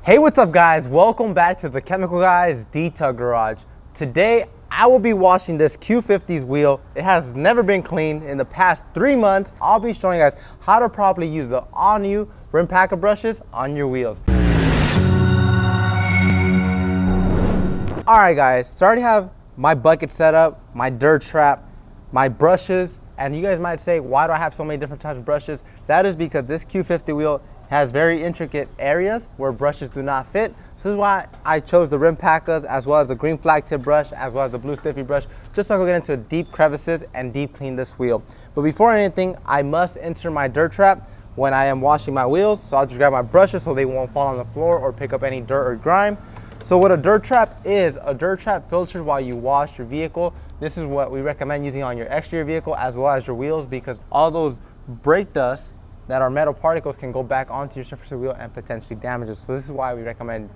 Hey, what's up guys? Welcome back to the Chemical Guys Detail Garage. Today, I will be washing this Q50's wheel. It has never been cleaned in the past 3 months. I'll be showing you guys how to properly use the all-new Rimpaca brushes on your wheels. All right guys, so I already have my bucket set up, my dirt trap, my brushes, and you guys might say, why do I have so many different types of brushes? That is because this Q50 wheel has very intricate areas where brushes do not fit. So this is why I chose the Rimpacas as well as the green flag tip brush as well as the blue stiffy brush, just so I can get into deep crevices and deep clean this wheel. But before anything, I must enter my dirt trap when I am washing my wheels. So I'll just grab my brushes so they won't fall on the floor or pick up any dirt or grime. So what a dirt trap is, a dirt trap filters while you wash your vehicle. This is what we recommend using on your exterior vehicle as well as your wheels, because all those brake dust that are metal particles can go back onto your surface of the wheel and potentially damage it. So this is why we recommend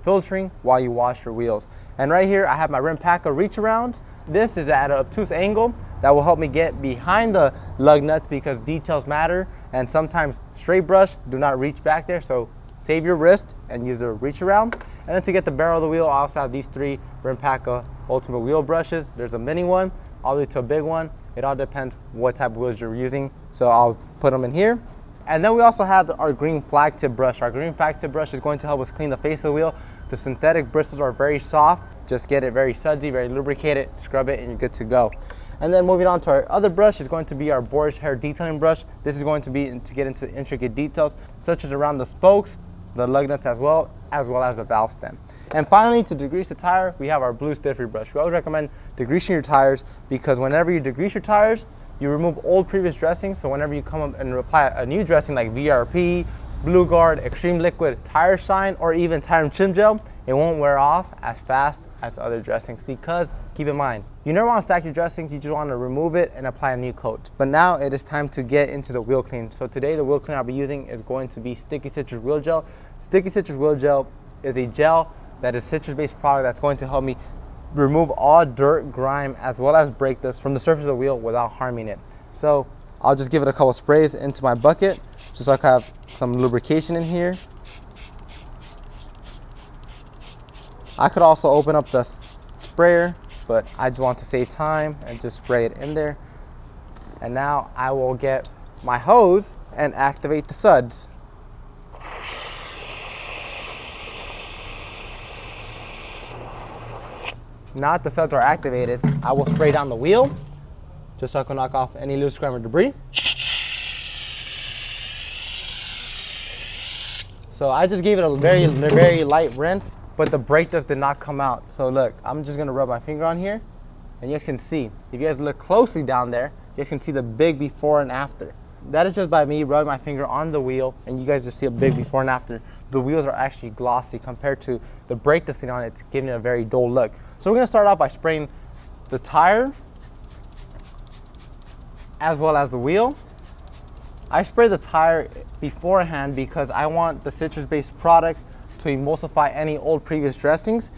filtering while you wash your wheels. And right here I have my Rimpaca Reach Around. This is at an obtuse angle that will help me get behind the lug nuts because details matter, and sometimes straight brush do not reach back there. So save your wrist and use the Reach Around. And then to get the barrel of the wheel, I also have these 3 Rimpaca Ultimate wheel brushes. There's a mini one all the way to a big one. It all depends what type of wheels you're using. So I'll put them in here. And then we also have our green flag tip brush. Our green flag tip brush is going to help us clean the face of the wheel. The synthetic bristles are very soft. Just get it very sudsy, very lubricated, scrub it, and you're good to go. And then moving on to our other brush is going to be our boar's hair detailing brush. This is going to be to get into intricate details, such as around the spokes, the lug nuts as well as the valve stem. And finally, to degrease the tire, we have our blue stiffy brush. We always recommend degreasing your tires because whenever you degrease your tires, you remove old previous dressings. So whenever you come up and apply a new dressing like VRP, Blue Guard, Extreme Liquid, Tire Shine, or even Tire and Trim Gel, it won't wear off as fast as other dressings, because keep in mind, you never want to stack your dressings, you just want to remove it and apply a new coat. But now it is time to get into the wheel clean. So today the wheel clean I'll be using is going to be Sticky Citrus Wheel Gel. Sticky Citrus Wheel Gel is a gel that is citrus-based product that's going to help me remove all dirt, grime, as well as brake dust from the surface of the wheel without harming it. So I'll just give it a couple sprays into my bucket, just so I can have some lubrication in here. I could also open up the sprayer, but I just want to save time and just spray it in there. And now I will get my hose and activate the suds. Now that the suds are activated, I will spray down the wheel just so I can knock off any loose grime or debris. So I just gave it a very light rinse, but the brake dust did not come out. So look, I'm just gonna rub my finger on here, and you guys can see, if you guys look closely down there, you guys can see the big before and after. That is just by me rubbing my finger on the wheel, and you guys just see a big before and after. The wheels are actually glossy compared to the brake dusting on it. It's giving it a very dull look. So we're gonna start off by spraying the tire as well as the wheel. I spray the tire beforehand because I want the citrus-based product to emulsify any old previous dressings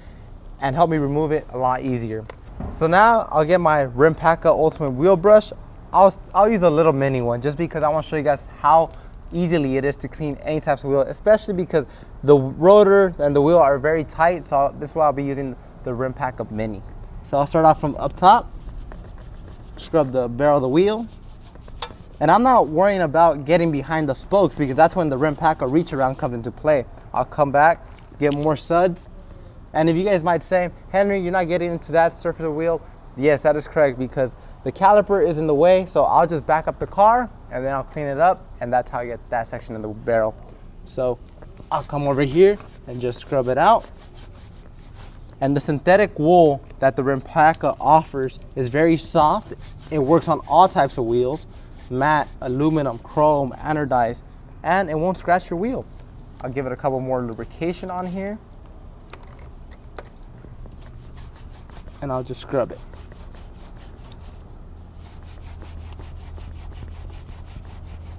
and help me remove it a lot easier. So now I'll get my Rimpaca Ultimate wheel brush. I'll use a little mini one just because I want to show you guys how easily it is to clean any types of wheel, especially because the rotor and the wheel are very tight. So this is why I'll be using the Rimpaca Mini. So I'll start off from up top, scrub the barrel of the wheel. And I'm not worrying about getting behind the spokes because that's when the Rimpaca Reach Around comes into play. I'll come back, get more suds. And if you guys might say, Henry, you're not getting into that surface of the wheel. Yes, that is correct, because the caliper is in the way. So I'll just back up the car and then I'll clean it up. And that's how I get that section of the barrel. So I'll come over here and just scrub it out. And the synthetic wool that the Rimpaca offers is very soft. It works on all types of wheels, matte, aluminum, chrome, anodized, and it won't scratch your wheel. I'll give it a couple more lubrication on here. And I'll just scrub it.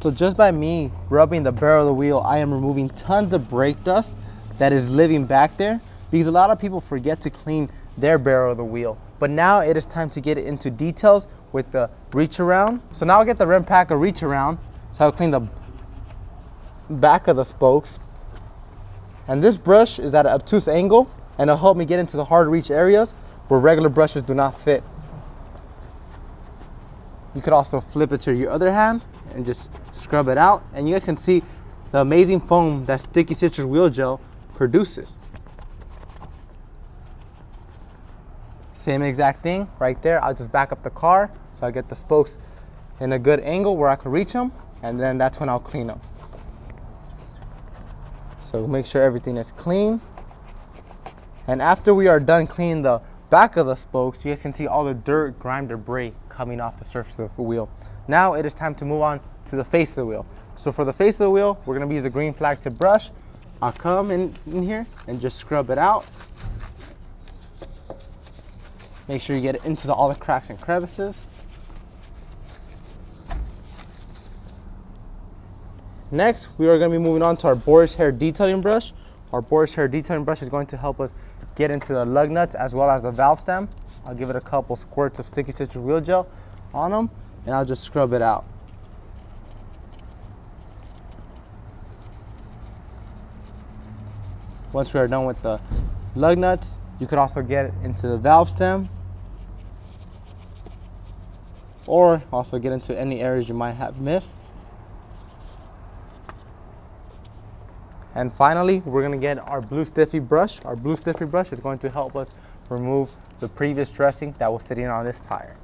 So just by me rubbing the barrel of the wheel, I am removing tons of brake dust that is living back there, because a lot of people forget to clean their barrel of the wheel. But now it is time to get into details with the Reach Around. So now I'll get the Rimpaca Reach Around. So I'll clean the back of the spokes. And this brush is at an obtuse angle, and it'll help me get into the hard to reach areas where regular brushes do not fit. You could also flip it to your other hand and just scrub it out, and you guys can see the amazing foam that sticky citrus wheel gel produces. Same exact thing right there. I'll just back up the car so I get the spokes in a good angle where I can reach them, and then that's when I'll clean them. So make sure everything is clean. And after we are done cleaning the back of the spokes, you guys can see all the dirt, grime, debris coming off the surface of the wheel. Now it is time to move on to the face of the wheel. So for the face of the wheel, we're gonna use a green flag tip brush. I'll come in here and just scrub it out. Make sure you get it into all the cracks and crevices. Next, we are going to be moving on to our boar's hair detailing brush. Our boar's hair detailing brush is going to help us get into the lug nuts as well as the valve stem. I'll give it a couple squirts of sticky citrus wheel gel on them, and I'll just scrub it out. Once we are done with the lug nuts, you could also get it into the valve stem, or also get into any areas you might have missed. And finally, we're gonna get our blue stiffy brush. Our blue stiffy brush is going to help us remove the previous dressing that was sitting on this tire.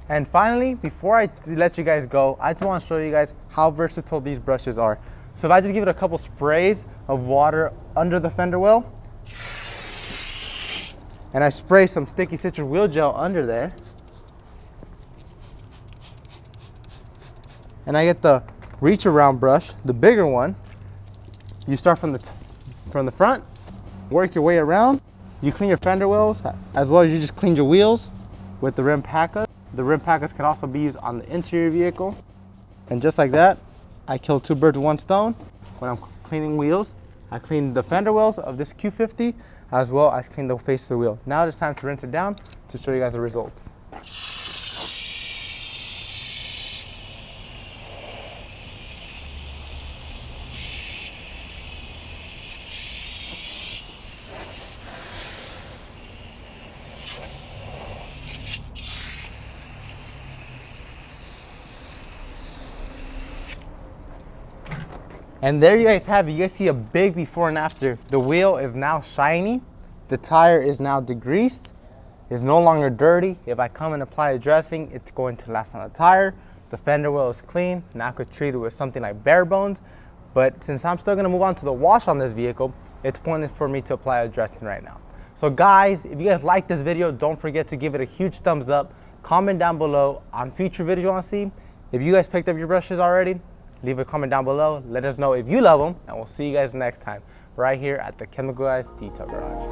And finally, before I let you guys go, I just want to show you guys how versatile these brushes are. So if I just give it a couple sprays of water under the fender well, and I spray some sticky citrus wheel gel under there, and I get the Reach Around brush, the bigger one, you start from the front, work your way around, you clean your fender wells as well as you just clean your wheels with the Rimpaca. The Rimpacas can also be used on the interior vehicle. And just like that, I kill two birds with one stone. When I'm cleaning wheels, I clean the fender wells of this Q50 as well as clean the face of the wheel. Now it's time to rinse it down to show you guys the results. And there you guys have it. You guys see a big before and after. The wheel is now shiny. The tire is now degreased. It's no longer dirty. If I come and apply a dressing, it's going to last on the tire. The fender well is clean. Now I could treat it with something like bare bones. But since I'm still gonna move on to the wash on this vehicle, it's pointless for me to apply a dressing right now. So guys, if you guys like this video, don't forget to give it a huge thumbs up. Comment down below on future videos you wanna see. If you guys picked up your brushes already, leave a comment down below. Let us know if you love them, and we'll see you guys next time right here at the Chemical Guys Detail Garage.